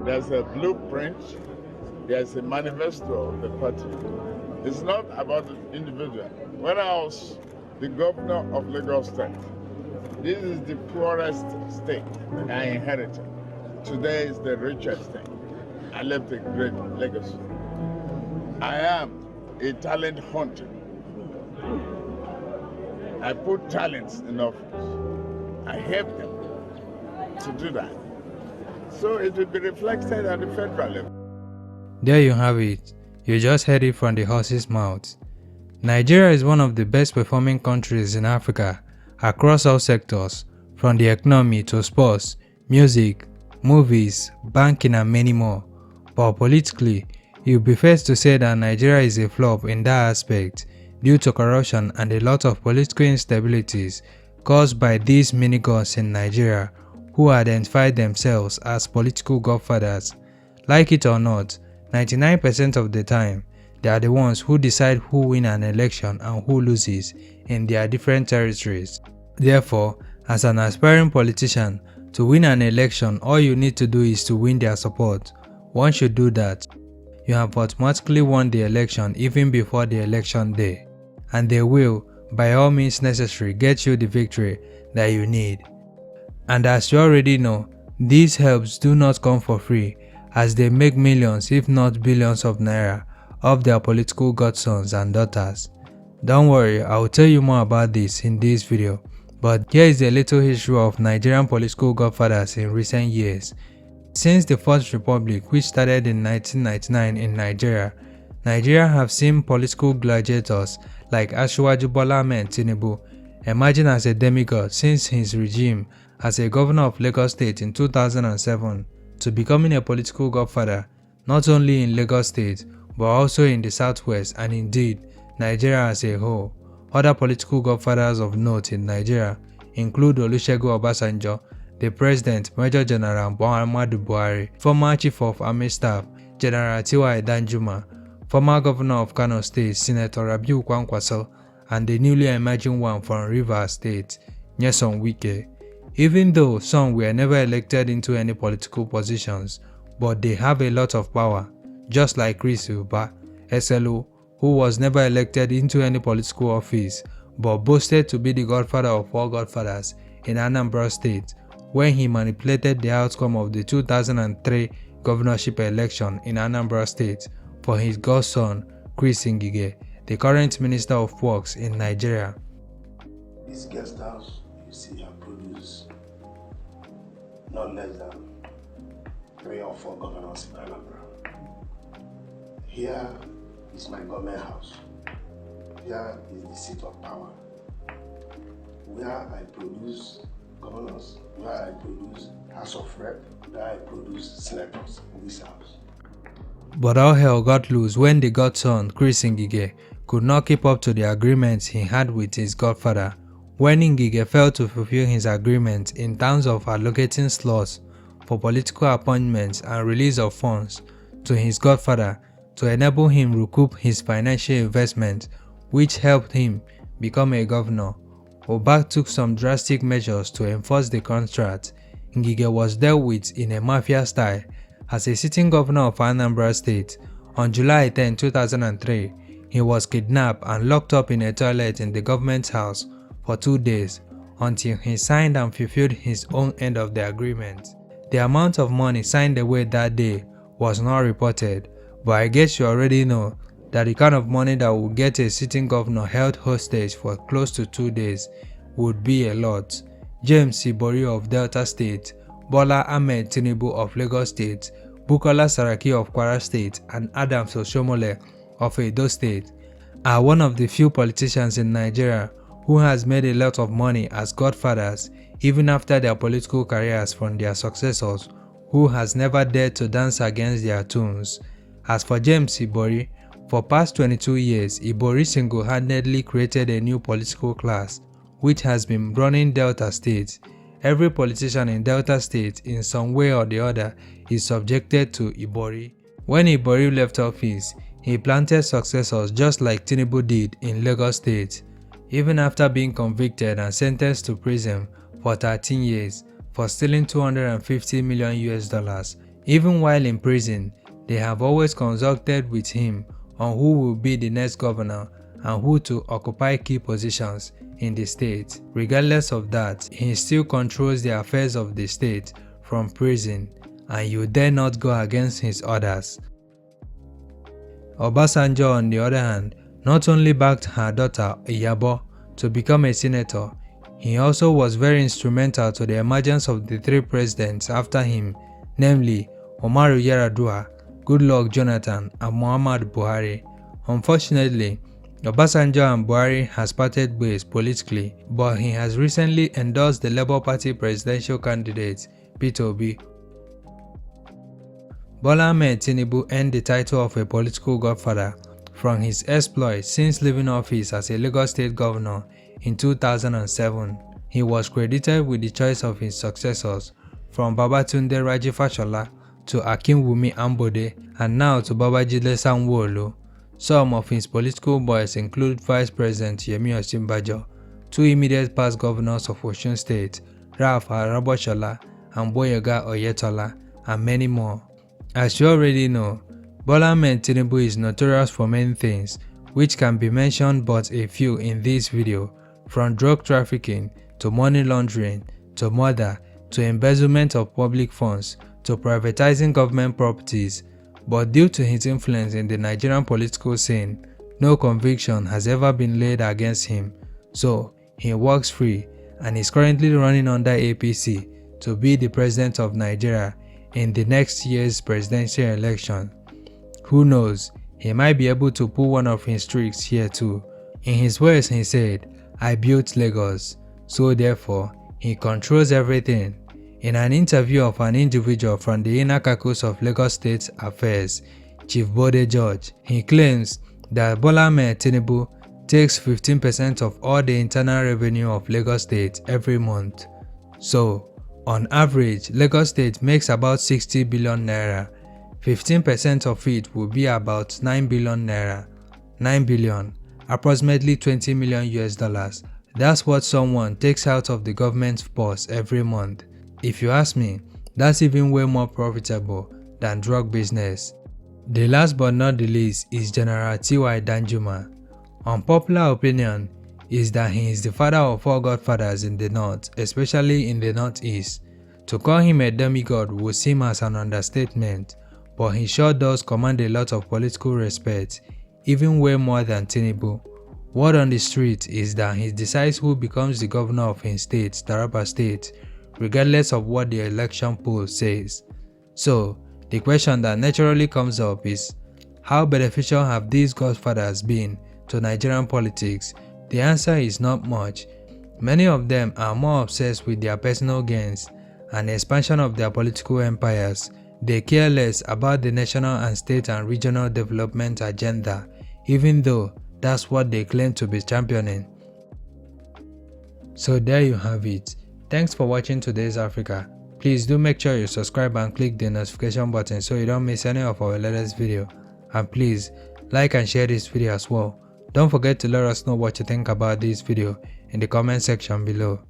There's a blueprint, there's a manifesto of the party. It's not about the individual. When I was the governor of Lagos State, this is the poorest state I inherited. Today is the richest state. I left a great legacy. I am a talent hunter. I put talents in office. I help them to do that. So it will be reflected at the federal level. There you have it. You just heard it from the horse's mouth. Nigeria is one of the best performing countries in Africa across all sectors, from the economy to sports, music, movies, banking and many more. But politically, it would be fair to say that Nigeria is a flop in that aspect due to corruption and a lot of political instabilities caused by these mini-gods in Nigeria who identify themselves as political godfathers. Like it or not, 99% of the time, they are the ones who decide who win an election and who loses in their different territories. Therefore, as an aspiring politician, to win an election, all you need to do is to win their support. Once you do that, you have automatically won the election even before the election day, and they will, by all means necessary, get you the victory that you need. And as you already know, these helps do not come for free, as they make millions if not billions of naira of their political godsons and daughters. Don't worry, I will tell you more about this in this video, but here is a little history of Nigerian political godfathers in recent years. Since the Fourth Republic, which started in 1999 in Nigeria have seen political gladiators like Asiwaju Bola Ahmed Tinubu emerging as a demigod since his regime as a governor of Lagos State in 2007 to becoming a political godfather not only in Lagos State but also in the southwest and indeed Nigeria as a whole. Other political godfathers of note in Nigeria include Olusegun Obasanjo, the President Major General Muhammadu Buhari, former Chief of Army Staff General Tiwa Danjuma, former Governor of Kano State Senator Rabiu Kwankwaso, and the newly emerging one from Rivers State, Nyesom Wike. Even though some were never elected into any political positions, but they have a lot of power, just like Chris Uba, SLO, who was never elected into any political office, but boasted to be the godfather of all godfathers in Anambra State when he manipulated the outcome of the 2003 governorship election in Anambra State for his godson, Chris Ngige, the current Minister of Works in Nigeria. This guest house, you see, have produced not less than 3 or 4 governors in Anambra. Here is my government house. Here is the seat of power, where I produce governors, where I produce House of Rep, where I produce senators in this house. But all hell got loose when the godson, Chris Ngige, could not keep up to the agreements he had with his godfather. When Ngige failed to fulfill his agreement in terms of allocating slots for political appointments and release of funds to his godfather to enable him recoup his financial investment, which helped him become a governor, Oba took some drastic measures to enforce the contract. Ngige was dealt with in a mafia style as a sitting governor of Anambra State. On July 10, 2003, he was kidnapped and locked up in a toilet in the government house for 2 days until he signed and fulfilled his own end of the agreement. The amount of money signed away that day was not reported, but I guess you already know that the kind of money that would get a sitting governor held hostage for close to 2 days would be a lot. James Sibori of Delta State, Bola Ahmed Tinubu of Lagos State, Bukola Saraki of Kwara State, and Adams Oshomole of Edo State are one of the few politicians in Nigeria who has made a lot of money as godfathers even after their political careers from their successors who has never dared to dance against their tunes. As for James Ibori, for past 22 years, Ibori single-handedly created a new political class which has been running Delta State. Every politician in Delta State in some way or the other is subjected to Ibori. When Ibori left office, he planted successors just like Tinubu did in Lagos State. Even after being convicted and sentenced to prison for 13 years for stealing $250 million, Even while in prison, they have always consulted with him on who will be the next governor and who to occupy key positions in the state. Regardless of that, he still controls the affairs of the state from prison, and you dare not go against his orders. Obasanjo, on the other hand, not only backed her daughter Iyabo to become a senator, he also was very instrumental to the emergence of the three presidents after him, namely Umaru Yar'Adua, Goodluck Jonathan, and Muhammadu Buhari. Unfortunately, Obasanjo and Buhari has parted ways politically, but he has recently endorsed the Labour Party presidential candidate, Peter Obi. Bola Ahmed Tinubu earned the title of a political godfather from his exploits since leaving office as a Lagos State governor in 2007. He was credited with the choice of his successors, from Babatunde Raji Fashola to Akinwumi Ambode and now to Babajide Sanwo-Olu. Some of his political boys include Vice President Yemi Osinbajo, two immediate past governors of Osun State, Ralph Araboshola and Boyega Oyetola, and many more. As you already know, Bola Ahmed Tinubu is notorious for many things, which can be mentioned but a few in this video, from drug trafficking to money laundering to murder to embezzlement of public funds to privatizing government properties. But due to his influence in the Nigerian political scene, no conviction has ever been laid against him, so he walks free and is currently running under APC to be the president of Nigeria in the next year's presidential election. Who knows, he might be able to pull one of his tricks here too. In his words, he said, "I built Lagos, so therefore he controls everything." In an interview of an individual from the inner caucus of Lagos State Affairs, Chief Bode George, he claims that Bola Ahmed Tinubu takes 15% of all the internal revenue of Lagos State every month. So, on average, Lagos State makes about 60 billion naira. 15% of it will be about 9 billion naira. 9 billion, approximately $20 million US. That's what someone takes out of the government's purse every month. If you ask me, that's even way more profitable than drug business. The last but not the least is General T.Y. Danjuma. Unpopular opinion is that he is the father of all godfathers in the north, especially in the northeast. To call him a demigod would seem as an understatement, but he sure does command a lot of political respect, even way more than Tinubu. Word on the street is that he decides who becomes the governor of his state, Taraba State, regardless of what the election poll says. So, the question that naturally comes up is, how beneficial have these godfathers been to Nigerian politics? The answer is not much. Many of them are more obsessed with their personal gains and expansion of their political empires. They care less about the national and state and regional development agenda, even though that's what they claim to be championing. So there you have it. Thanks for watching today's Africa. Please do make sure you subscribe and click the notification button so you don't miss any of our latest video. And please, like and share this video as well. Don't forget to let us know what you think about this video in the comment section below.